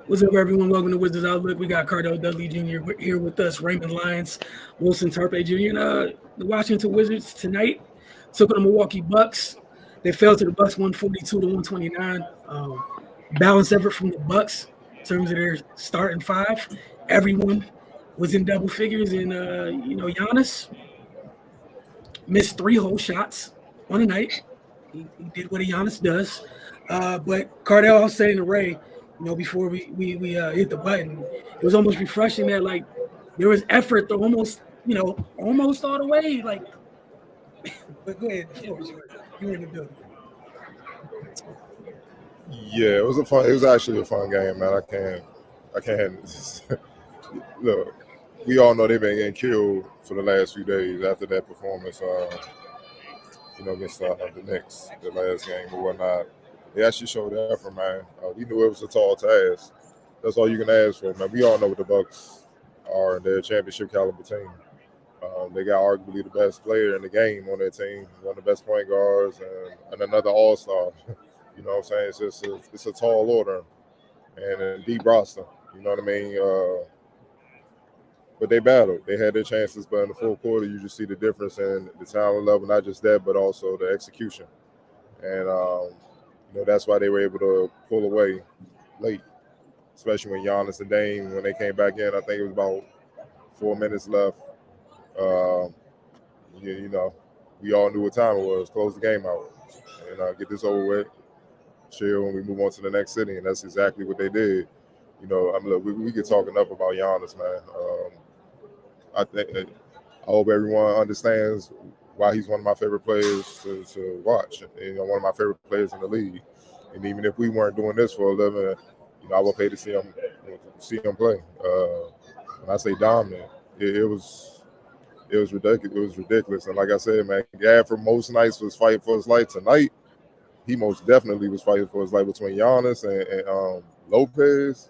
What's up, everyone? Welcome to Wizards Outlook. We got Cardell Dudley Jr. here with us, Raymond Lyons, Wilson Tarpe Jr., and the Washington Wizards tonight took on the Milwaukee Bucks. They fell to the Bucks 142 to 129. Balanced effort from the Bucks in terms of their starting five. Everyone was in double figures, and Giannis missed three whole shots on the night. He did what a Giannis does. But Cardell, I was saying to Ray, before we hit the button, it was almost refreshing that like there was effort to almost, almost all the way. Like, but go ahead, the floor is yours. You were in the building. Yeah, it was a fun. It was actually a fun game, man. I can't. Look, we all know they've been getting killed for the last few days after that performance. Against the Knicks, the last game or whatnot. They actually showed effort, man. We knew it was a tall task. That's all you can ask for, man. We all know what the Bucks are. They're a championship caliber team. They got arguably the best player in the game on their team, one of the best point guards, and another all-star. You know what I'm saying? It's a tall order and a deep roster. You know what I mean? But they battled. They had their chances, but in the fourth quarter, you just see the difference in the talent level, not just that, but also the execution. And that's why they were able to pull away late, especially when Giannis and Dame, when they came back in, I think it was about 4 minutes left. Uh, we all knew what time it was. Close the game out and get this over with. Chill, and we move on to the next city, and that's exactly what they did. Look, we could talk enough about Giannis, man. I hope everyone understands why he's one of my favorite players to watch. One of my favorite players in the league. And even if we weren't doing this for a living, I would pay to see him play. When I say dominant, it was ridiculous. It was ridiculous. And like I said, man, Gad for most nights was fighting for his life. Tonight, he most definitely was fighting for his life between Giannis and Lopez.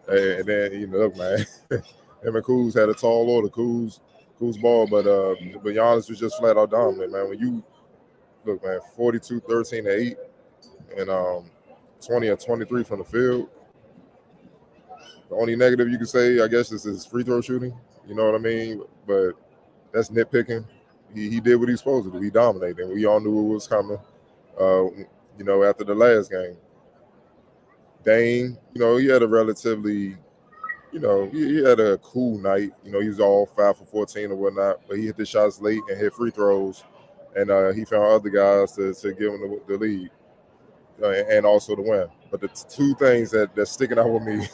And then, look, man, him and Kuz had a tall order. Kuz ball, but Giannis was just flat out dominant, man. When you look, man, 42, 13, 8, and 20 or 23 from the field. The only negative you can say, I guess, is his free throw shooting. You know what I mean? But that's nitpicking. He did what he was supposed to do. He dominated, and we all knew it was coming. After the last game, Dame, he had a relatively, he had a cool night. He was all 5 for 14 or whatnot, but he hit the shots late and hit free throws, and he found other guys to give him the lead and also the win. But the two things that's sticking out with me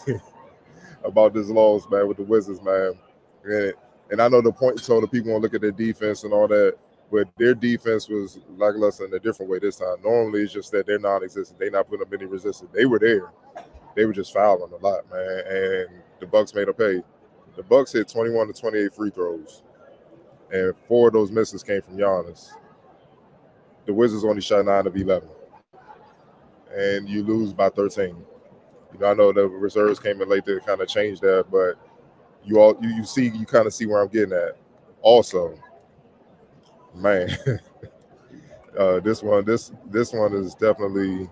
about this loss, man, with the Wizards, man, and I know the point, so the people want to look at their defense and all that, but their defense was lackluster in a different way this time. Normally, it's just that they're non-existent. They're not putting up any resistance. They were there. They were just fouling a lot, man, and the Bucks made them pay. The Bucks hit 21 to 28 free throws, and 4 of those misses came from Giannis. The Wizards only shot 9 of 11, and you lose by 13. I know the reserves came in late to kind of change that, but you kind of see where I'm getting at. Also, man, this one is definitely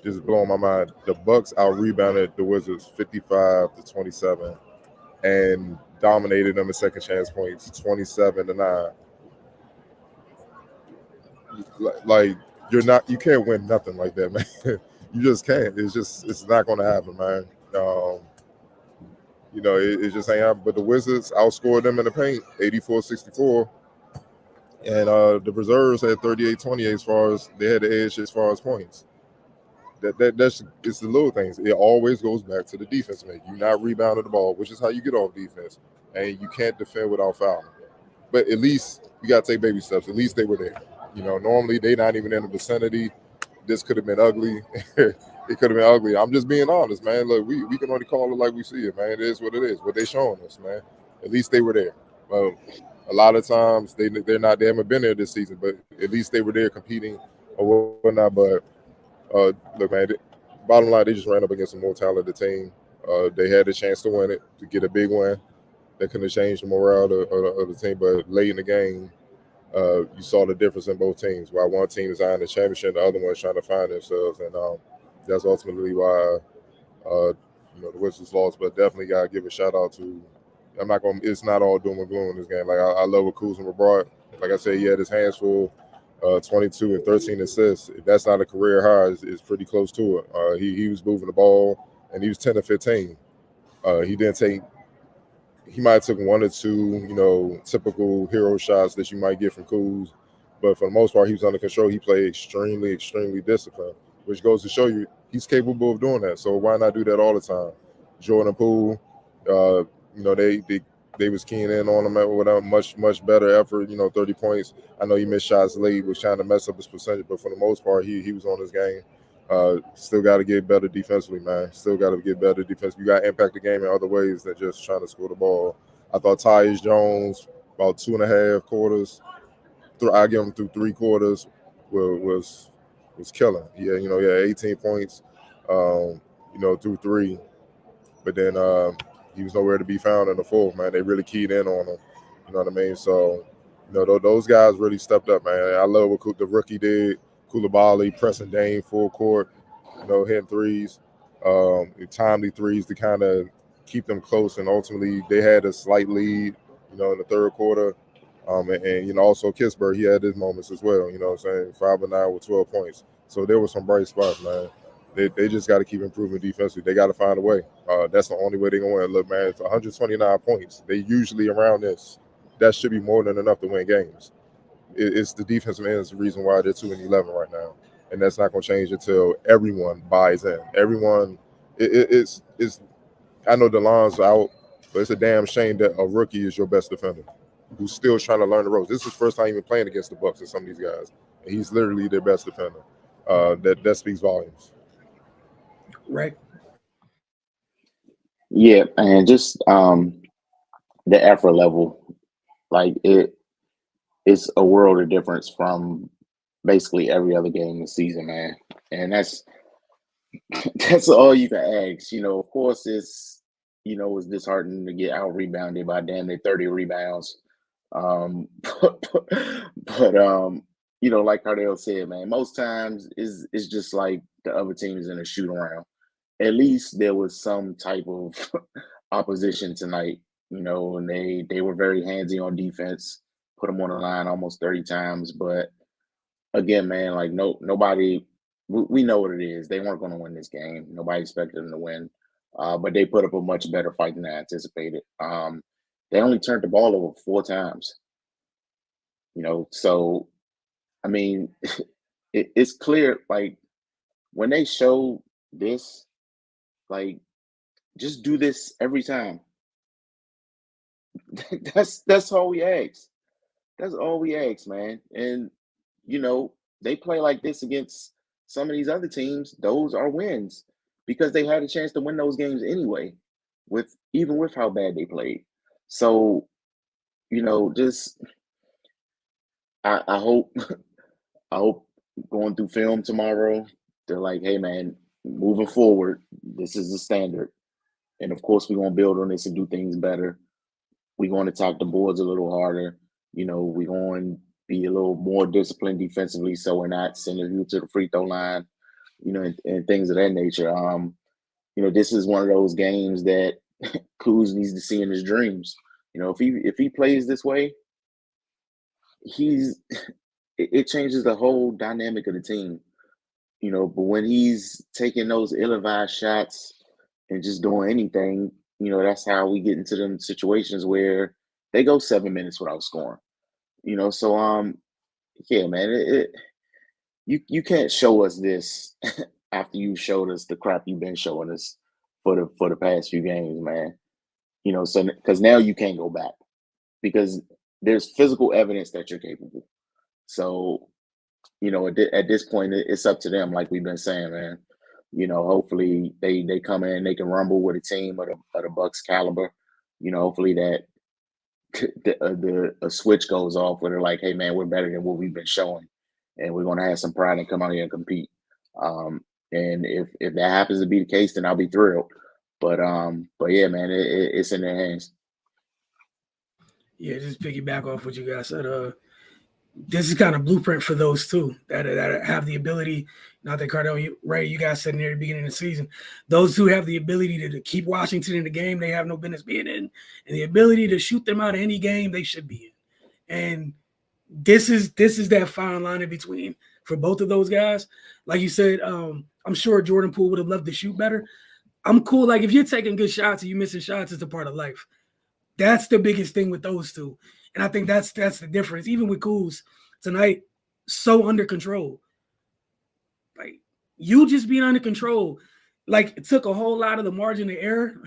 just blowing my mind. The Bucks out rebounded the Wizards 55 to 27 and dominated them in second chance points 27 to 9. Like you can't win nothing like that, man. You just can't. It's not going to happen, man. It just ain't happen. But the Wizards outscored them in the paint 84-64. And the reserves had 38-28 as far as they had the edge as far as points. That's it's the little things. It always goes back to the defense, man. You're not rebounding the ball, which is how you get off defense. And you can't defend without fouling. But at least you got to take baby steps. At least they were there. Normally they're not even in the vicinity. This could have been ugly. It could have been ugly. I'm just being honest, man. Look, we can only call it like we see it, man. It is what it is. What they showing us, man. At least they were there. Well, a lot of times they haven't been there this season, but at least they were there competing or whatnot. But look, man, bottom line, they just ran up against a more talented team. They had a chance to win it, to get a big win. That couldn't have changed the morale of the team. But late in the game, you saw the difference in both teams. While one team is eyeing the championship, the other one is trying to find themselves. And that's ultimately why The Wizards lost, but definitely gotta give a shout out to. I'm not gonna. It's not all doom and gloom in this game. Like I love what Kuzma brought. Like I said, he had his hands full. 22 and 13 assists. If that's not a career high, it's pretty close to it. He was moving the ball, and he was 10 to 15. He didn't take. He might have took one or two, typical hero shots that you might get from Kuz, but for the most part, he was under control. He played extremely, extremely disciplined, which goes to show you he's capable of doing that. So why not do that all the time? Jordan Poole, they was keying in on him with a much better effort. 30 points. I know he missed shots late, was trying to mess up his percentage, but for the most part, he was on his game. Still got to get better defensively, man. Still got to get better defense. You got to impact the game in other ways than just trying to score the ball. I thought Tyus Jones about 2.5 quarters. I give him through 3 quarters was killing. Yeah, he had 18 points, through 3, but then he was nowhere to be found in the fourth. Man, they really keyed in on him. You know what I mean? So, those guys really stepped up, man. I love what the rookie did. Koulibaly pressing Dame full court, hitting threes, timely threes to kind of keep them close. And ultimately, they had a slight lead, in the third quarter. And also Kingsbury, he had his moments as well. You know what I'm saying? 5 and 9 with 12 points. So there were some bright spots, man. They just got to keep improving defensively. They got to find a way. That's the only way they're going to win. Look, man, for 129 points, they usually around this. That should be more than enough to win games. It's the defensive end is the reason why they're 2-11 right now, and that's not going to change until everyone buys in. Everyone, it's. I know DeLon's out, but it's a damn shame that a rookie is your best defender, who's still trying to learn the ropes. This is his first time even playing against the Bucks and some of these guys, and he's literally their best defender. That speaks volumes. Right. Yeah, and just the effort level, like it's a world of difference from basically every other game this season, man. And that's that's all you can ask. Of course, it's disheartening to get out rebounded by damn near 30 rebounds. But like Cardell said, man, most times it's just like the other teams in a shoot around. At least there was some type of opposition tonight, and they were very handsy on defense, put them on the line almost 30 times. But again, man, like nobody, we know what it is. They weren't going to win this game. Nobody expected them to win, but they put up a much better fight than I anticipated. They only turned the ball over 4 times, so I mean, it's clear, like when they show this, like just do this every time. that's all we ask. That's all we ask, man. And they play like this against some of these other teams. Those are wins because they had a chance to win those games anyway, even with how bad they played. So, just I hope I hope going through film tomorrow, they're like, hey man, moving forward, this is the standard. And of course we're gonna build on this and do things better. We're going to attack the boards a little harder. We're going to be a little more disciplined defensively so we're not sending you to the free throw line, and things of that nature. This is one of those games that Kuz needs to see in his dreams. If he plays this way, it changes the whole dynamic of the team. But when he's taking those ill-advised shots and just doing anything, that's how we get into them situations where they go 7 minutes without scoring. So yeah, man, you can't show us this after you showed us the crap you've been showing us for the past few games, man. So because now you can't go back because there's physical evidence that you're capable. So at this point, it's up to them, like we've been saying, man. Hopefully they come in, they can rumble with a team of the Bucks caliber. Hopefully that a switch goes off where they're like, hey man, we're better than what we've been showing, and we're gonna have some pride and come out here and compete. And if that happens to be the case, then I'll be thrilled. But yeah, man, it's in their hands. Yeah, just piggyback off what you guys said. this is kind of blueprint for those two that have the ability. Not that Cardell, right? You guys said near the beginning of the season, those who have the ability to keep Washington in the game they have no business being in, and the ability to shoot them out of any game they should be in. And this is that fine line in between for both of those guys. Like you said, I'm sure Jordan Poole would have loved to shoot better. I'm cool. Like if you're taking good shots and you're missing shots, it's a part of life. That's the biggest thing with those two. And I think that's the difference. Even with Kuz tonight, so under control. Like you just being under control, like it took a whole lot of the margin of error.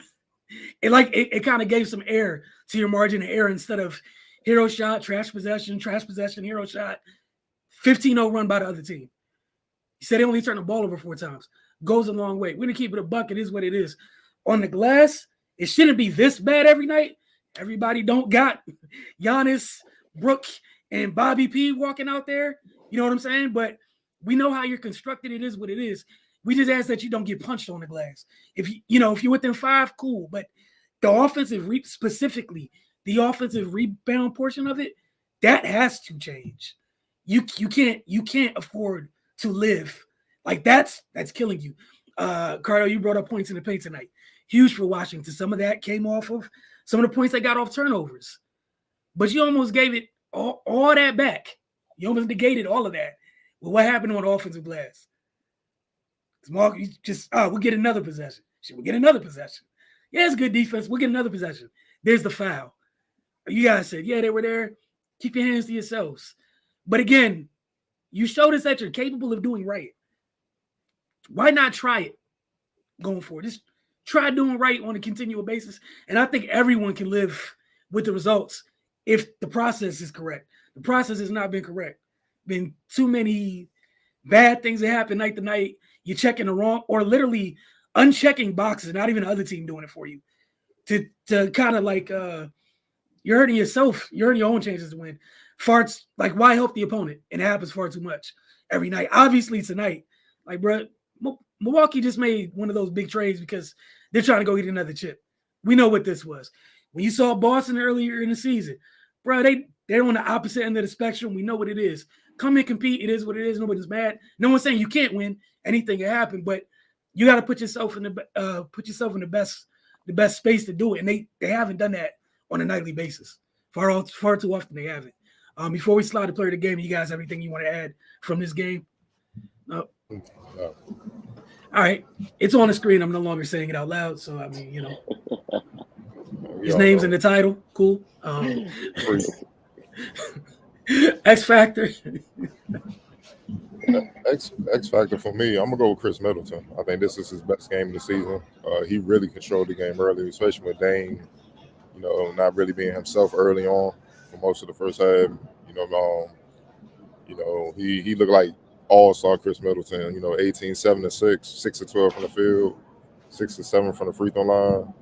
It kind of gave some air to your margin of error instead of hero shot, trash possession, hero shot, 15-0 run by the other team. He said they only turned the ball over 4 times. Goes a long way. We're going to keep it a buck. It is what it is. On the glass, it shouldn't be this bad every night. Everybody don't got Giannis, Brook, and Bobby P walking out there. You know what I'm saying? But we know how you're constructed. It is what it is. We just ask that you don't get punched on the glass. If you're within 5, cool. But the offensive specifically, the offensive rebound portion of it, that has to change. You can't afford to live like that's killing you. Cardo, you brought up points in the paint tonight. Huge for Washington. Some of that came off of some of the points they got off turnovers. But you almost gave it all that back. You almost negated all of that. Well, what happened on the offensive glass? Mark, you just, we'll get another possession. We'll get another possession. Yeah, it's good defense. We'll get another possession. There's the foul. You guys said, yeah, they were there. Keep your hands to yourselves. But again, you showed us that you're capable of doing right. Why not try it going forward? Just try doing right on a continual basis. And I think everyone can live with the results if the process is correct. The process has not been correct. Been too many bad things that happen night to night. You're checking the wrong or literally unchecking boxes, not even the other team doing it for you. To kind of like you're hurting yourself. You're hurting your own chances to win. Farts, like why help the opponent? And it happens far too much every night. Obviously tonight, like bro, Milwaukee just made one of those big trades because they're trying to go get another chip. We know what this was. When you saw Boston earlier in the season, bro, they're on the opposite end of the spectrum. We know what it is. Come and compete. It is what it is. Nobody's mad. No one's saying you can't win. Anything can happen, but you got to put yourself in the best space to do it. And they haven't done that on a nightly basis. Far too often they haven't. Before we slide to player of the game, you guys have anything you want to add from this game? No. All right, it's on the screen. I'm no longer saying it out loud, so I mean, his name's in the title. Cool. X Factor. X Factor for me, I'm gonna go with Chris Middleton. I think this is his best game of the season. He really controlled the game early, especially with Dame, not really being himself early on for most of the first half. He looked like all-star Chris Middleton. 18, 7 and 6, 6 and 12 from the field, 6 and 7 from the free throw line.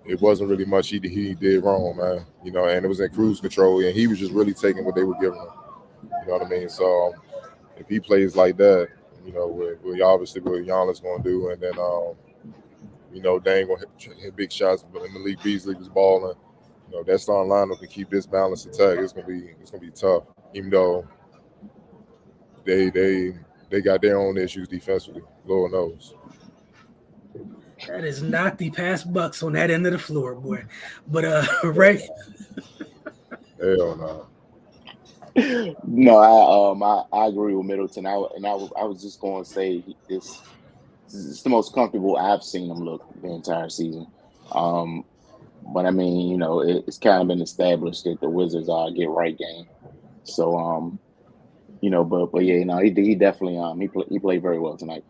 It wasn't really much he did wrong, man. And it was in cruise control, and he was just really taking what they were giving him. You know what I mean? So if he plays like that, we obviously what Giannis going to do, and then Dame going to hit big shots. But in Malik Beasley was balling. That starting lineup can keep this balanced attack. It's gonna be tough, even though they got their own issues defensively. Lord knows. That is not the pass Bucks on that end of the floor, boy. But Ray. Hell no. No, I agree with Middleton. I was just going to say this is the most comfortable I've seen him look the entire season. But I mean, it's kind of been established that the Wizards are a get right game. So but yeah, he definitely he played very well tonight.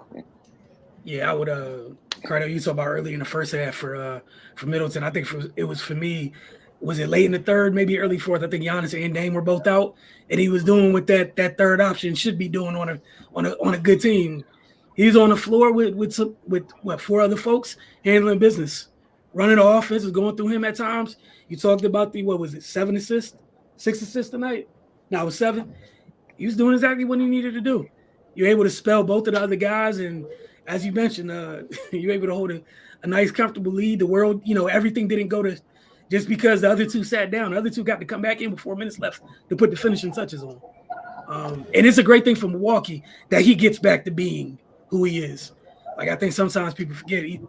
Yeah, I would Carter, you talked about early in the first half for Middleton. I think it was for me. Was it late in the third, maybe early fourth? I think Giannis and Dame were both out, and he was doing what that third option should be doing on a good team. He's on the floor with 4 other folks handling business, running the offense is going through him at times. You talked about 7 assists, 6 assists tonight? No, it was 7. He was doing exactly what he needed to do. You're able to spell both of the other guys, and as you mentioned, you're able to hold a nice, comfortable lead. The world, everything didn't go to just because the other two sat down. The other two got to come back in with 4 minutes left to put the finishing touches on. And it's a great thing for Milwaukee that he gets back to being who he is. Like I think sometimes people forget he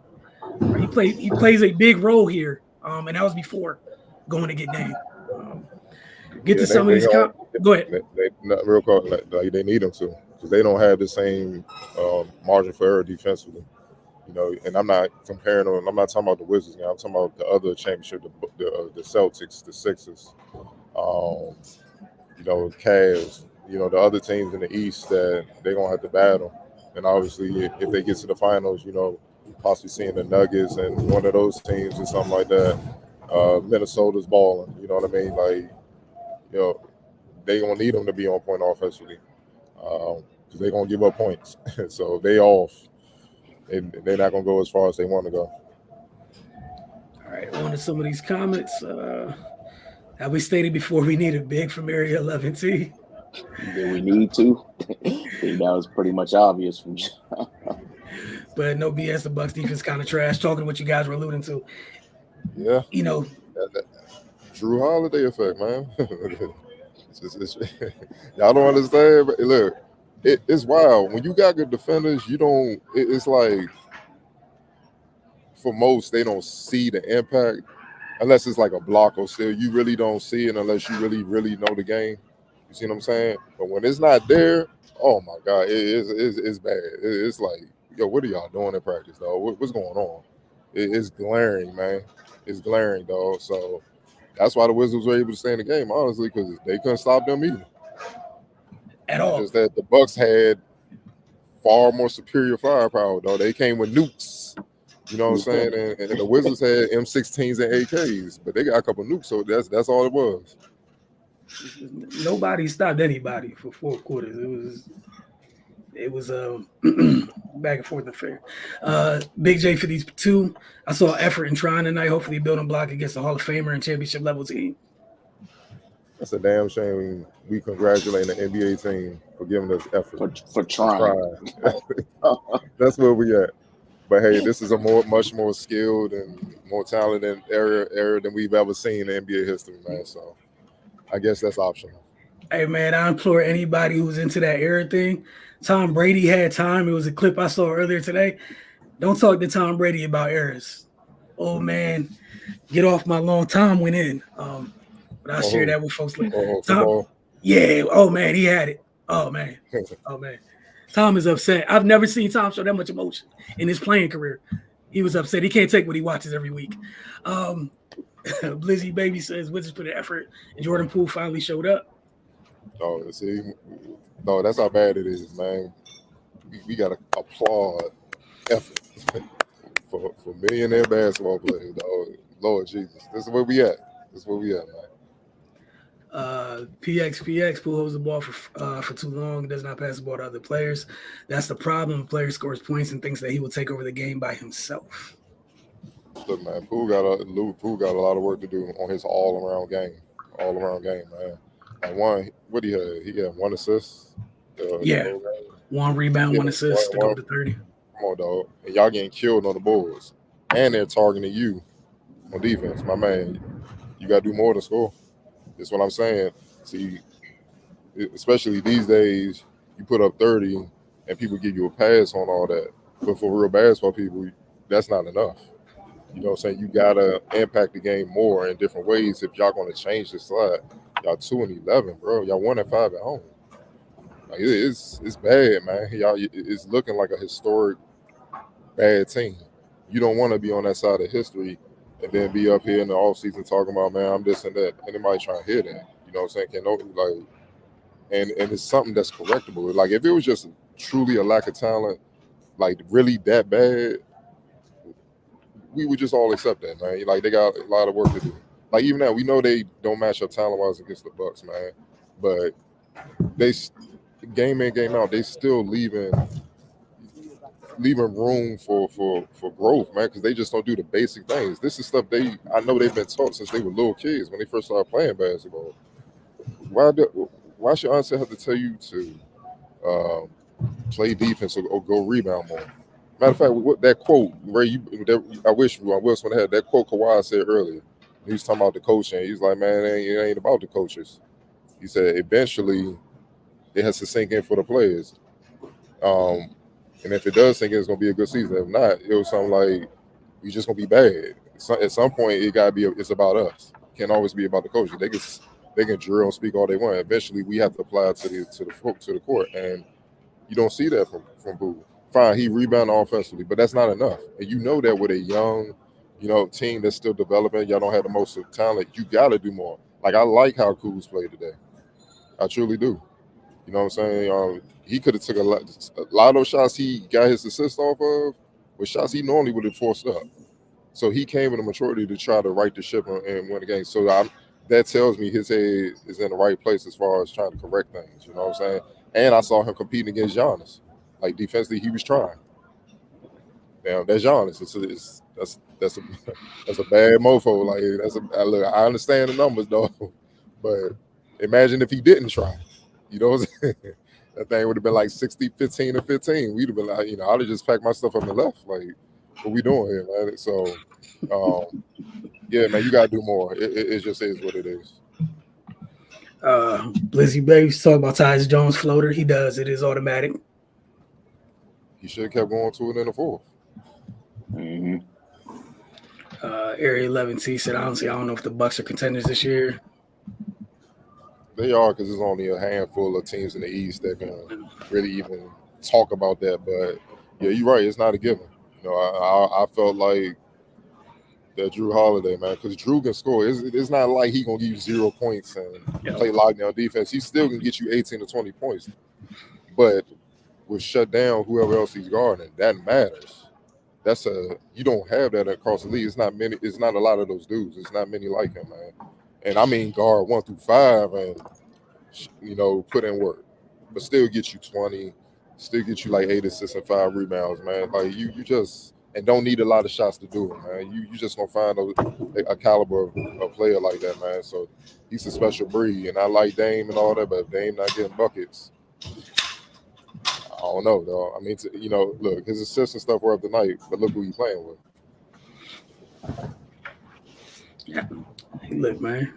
plays a big role here. And that was before going to get Dame. Get to some of these. Go ahead. They not real quick. Like they need them to, because they don't have the same margin for error defensively. You know, and I'm not comparing them. I'm not talking about the Wizards now. I'm talking about the other championship, the Celtics, the Sixers, you know, Cavs. You know, the other teams in the East that they're gonna have to battle. And obviously, if they get to the finals, you know, possibly seeing the Nuggets and one of those teams or something like that. Minnesota's balling. You know what I mean? Like, you know, they gonna need them to be on point offensively, because they're gonna give up points. So they off, and they're not gonna go as far as they want to go. All right, on to some of these comments. Have we stated before we need a big from Area 11T? Did we need to? I think that was pretty much obvious from But no BS, the Bucks defense kind of trash. Talking to what you guys were alluding to. Yeah. You know, that Drew Holiday effect, man. Y'all don't understand, but look, it's wild. When you got good defenders, you don't. It's like, for most, they don't see the impact unless it's like a block or steal. You really don't see it unless you really know the game. You see what I'm saying? But when it's not there, oh my God, it's bad. It's like, yo, what are y'all doing in practice, though? What's going on? It's glaring, man. It's glaring, dog. So that's why the Wizards were able to stay in the game, honestly, because they couldn't stop them either. At all. Just that the Bucks had far more superior firepower, though. They came with nukes. You know what I'm saying? And the Wizards had M16s and AKs, but they got a couple nukes, so that's all it was. Nobody stopped anybody for 4 quarters. It was back and forth affair. Big J 52. I saw effort in trying tonight. Hopefully, building block against the Hall of Famer and championship level team. That's a damn shame. We congratulate the NBA team for giving us effort for trying. That's where we at. But hey, this is a much more skilled and more talented area than we've ever seen in NBA history, man. So I guess that's optional. Hey, man, I implore anybody who's into that era thing. Tom Brady had time. It was a clip I saw earlier today. Don't talk to Tom Brady about errors. Oh, man, get off my lawn. Tom went in. But I'll share that with folks. Tom, yeah. Oh, man, he had it. Oh, man. Oh, man. Tom is upset. I've never seen Tom show that much emotion in his playing career. He was upset. He can't take what he watches every week. Blizzy Baby says Wizards put in effort, and Jordan Poole finally showed up. Oh, see, no, that's how bad it is, man. We got to applaud effort for millionaire basketball players, dog. Lord Jesus, this is where we at. Man. PXPX Poole holds the ball for too long. Does not pass the ball to other players. That's the problem. The player scores points and thinks that he will take over the game by himself. Look, man, Poole got a lot of work to do on his all-around game, man. And what he had? He had 1 assist. Yeah, 1 rebound, 1 assist to go to 30. Come on, dog. And y'all getting killed on the boards, and they're targeting you on defense, my man. You got to do more to score. That's what I'm saying. See, especially these days, you put up 30, and people give you a pass on all that. But for real basketball people, that's not enough. You know what I'm saying? You got to impact the game more in different ways if y'all going to change the slide. Y'all 2-11, bro. Y'all 1-5 at home. Like, it's bad, man. Y'all, it's looking like a historic bad team. You don't want to be on that side of history and then be up here in the offseason talking about, man, I'm this and that. Anybody trying to hear that? You know what I'm saying? And it's something that's correctable. Like, if it was just truly a lack of talent, like really that bad, we would just all accept that, man. Like, they got a lot of work to do. Like, even now, we know they don't match up talent-wise against the Bucks, man. But they, game in, game out, they still leaving room for growth, man, because they just don't do the basic things. This is stuff I know they've been taught since they were little kids when they first started playing basketball. Why should Ansel have to tell you to play defense or go rebound more? Matter of fact, what that quote, Ray, I wish Will Smith had that quote Kawhi said earlier. He was talking about the coaching. He's like, man, it ain't about the coaches. He said eventually it has to sink in for the players. Um, and if it does sink in, it's gonna be a good season. If not, it was something like we just gonna be bad. So, at some point, it gotta be. It's about us. It can't always be about the coaches. They can drill and speak all they want. Eventually, we have to apply it to the court, and you don't see that from Boo. Fine, he rebounded offensively, but that's not enough. And you know that with a young, team that's still developing, y'all don't have the most talent. You got to do more. Like I like how Kuz played today. I truly do. You know what I'm saying? He could have took a lot of those shots he got his assist off of were shots he normally would have forced up. So he came with a maturity to try to right the ship and win the game. So that tells me his head is in the right place as far as trying to correct things. You know what I'm saying? And I saw him competing against Giannis. Like defensively, he was trying. Now that's Giannis. That's a bad mofo. Like look, I understand the numbers though, but imagine if he didn't try. You know what I'm saying? That thing would have been like 60, 15, and 15. We'd have been like, I'd have just packed my stuff on the left. Like, what we doing here, man? So, yeah, man, you got to do more. It just is what it is. Blizzy Baby's talking about Tyus Jones floater. He does. It is automatic. He should have kept going to it in the fourth. Mm-hmm. Area 11T said, I don't know if the Bucks are contenders this year. They are, because there's only a handful of teams in the East that can really even talk about that. But yeah, you're right. It's not a given. I felt like that Drew Holiday, man, because Drew can score. It's not like he gonna give you 0 points and play lockdown defense. He still can get you 18 to 20 points. But with shut down whoever else he's guarding, that matters. You don't have that across the league. It's not many. It's not a lot of those dudes. It's not many like him, man. And I mean guard 1 through 5 and put in work, but still get you 20, still get you like 8 assists and 5 rebounds, man. Like you just and don't need a lot of shots to do it, man. You just gonna find a caliber of player like that, man. So he's a special breed, and I like Dame and all that, but if Dame not getting buckets, I don't know, though. I mean, look, his assists and stuff were up tonight, but look who he's playing with. Yeah. Hey, look, man.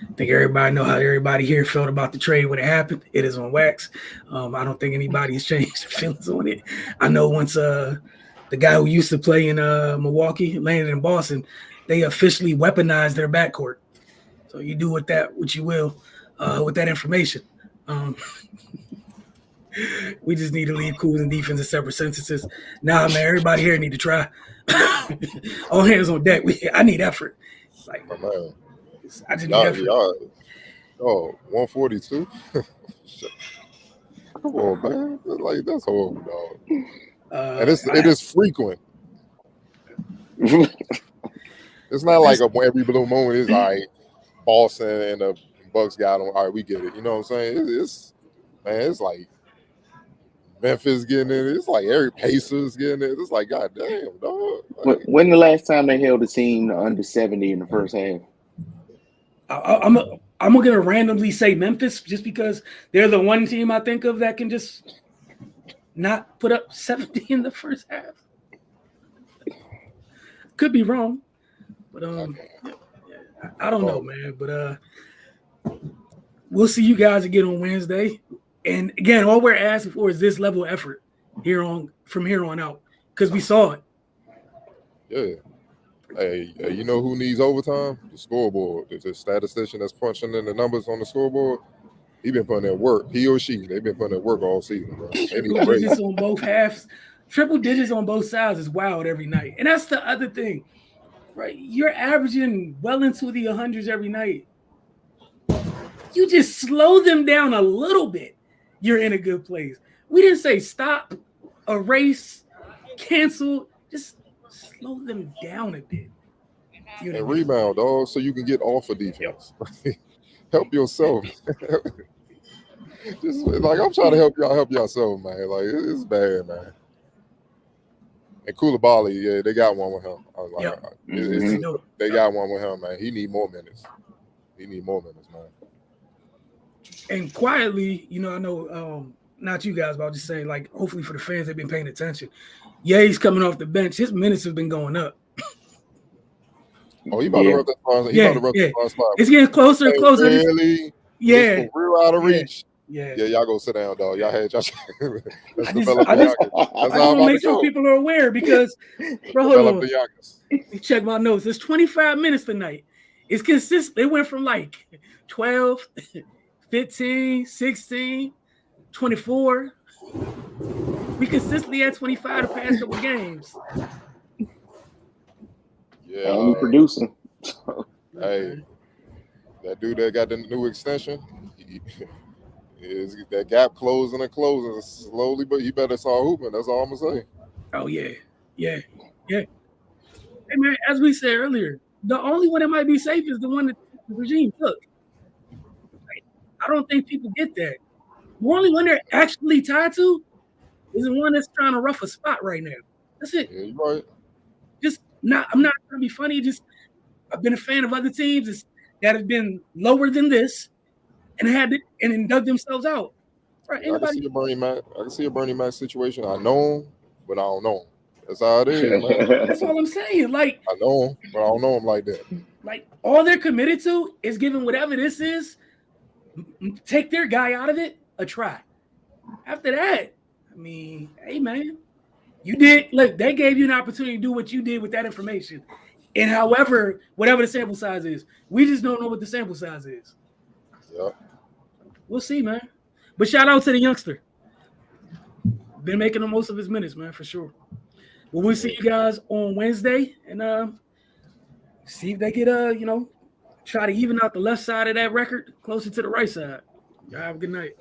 I think everybody know how everybody here felt about the trade when it happened. It is on wax. I don't think anybody's changed their feelings on it. I know once the guy who used to play in Milwaukee landed in Boston, they officially weaponized their backcourt. So you do with that what you will with that information. We just need to leave Kuz and defense in separate sentences. Nah, man, everybody here need to try. All hands on deck. I need effort. Like, oh, man. I just need effort. 142? Come on, man. Like, that's horrible, dog. And it is frequent. It's not like every blue moon is all right. Boston and the Bucks got them. All right, we get it. You know what I'm saying? It's like Memphis getting it. It's like every Pacers getting it. It's like, God damn, dog. Like, when the last time they held a team under 70 in the first half? I'm gonna randomly say Memphis just because they're the one team I think of that can just not put up 70 in the first half. Could be wrong, but I don't know, man. But we'll see you guys again on Wednesday. And again, all we're asking for is this level of effort from here on out, because we saw it. Yeah. Hey, you know who needs overtime? The scoreboard. There's a statistician that's punching in the numbers on the scoreboard. He been putting in work. He or she, they've been putting in work all season, bro. Triple digits on both halves. Triple digits on both sides is wild every night. And that's the other thing, right? You're averaging well into the 100s every night. You just slow them down a little bit. You're in a good place. We didn't say stop, erase, cancel. Just slow them down a bit. And rebound, dog, so you can get off of defense. Yep. Help yourself. Just like I'm trying to help yourself, man. Like it's bad, man. And Koulibaly, yeah, they got one with him. They got one with him, man. He need more minutes. Man. And quietly, I know not you guys, but I'll just say, like, hopefully for the fans, they've been paying attention. Yeah, he's coming off the bench. His minutes have been going up. Oh, he about to Yeah. rub that spot. He Yeah, about to rub yeah. the spot spot. It's getting closer and Hey, closer. really? Yeah, It's for real out of yeah, reach. yeah. Yeah, y'all go sit down, dog. Y'all had y'all. Let's I develop just, the youngest. That's I just how I'm want to about make to sure go. people are aware because, bro, hold Develop on. the youngest. Let me check my notes. It's 25 minutes tonight. It's consistent. They went from like 12, 15, 16, 24. We consistently at 25 the past couple games. Yeah. And we producing. Hey, that dude that got the new extension, is that gap closing and closing slowly, but you better start hooping. That's all I'm gonna say. Oh, yeah. Yeah. Yeah. Hey, man, as we said earlier, the only one that might be safe is the one that the regime took. I don't think people get that. The only one they're actually tied to is the one that's trying to rough a spot right now. That's it. Yeah, you right. Just not. I'm not trying to be funny. Just I've been a fan of other teams that have been lower than this and and dug themselves out. Right? Yeah, I can see a Bernie Mac. I can see a Bernie Mac situation. I know him, but I don't know him. That's how it is, man. That's all I'm saying. Like I know him, but I don't know him like that. Like all they're committed to is giving whatever this is, take their guy out of it, a try. After that, I mean, hey man, you did look, they gave you an opportunity to do what you did with that information. And however, whatever the sample size is, we just don't know what the sample size is. Yep. We'll see, man. But shout out to the youngster. Been making the most of his minutes, man, for sure. Well, we'll see you guys on Wednesday and see if they get try to even out the left side of that record closer to the right side. Y'all have a good night.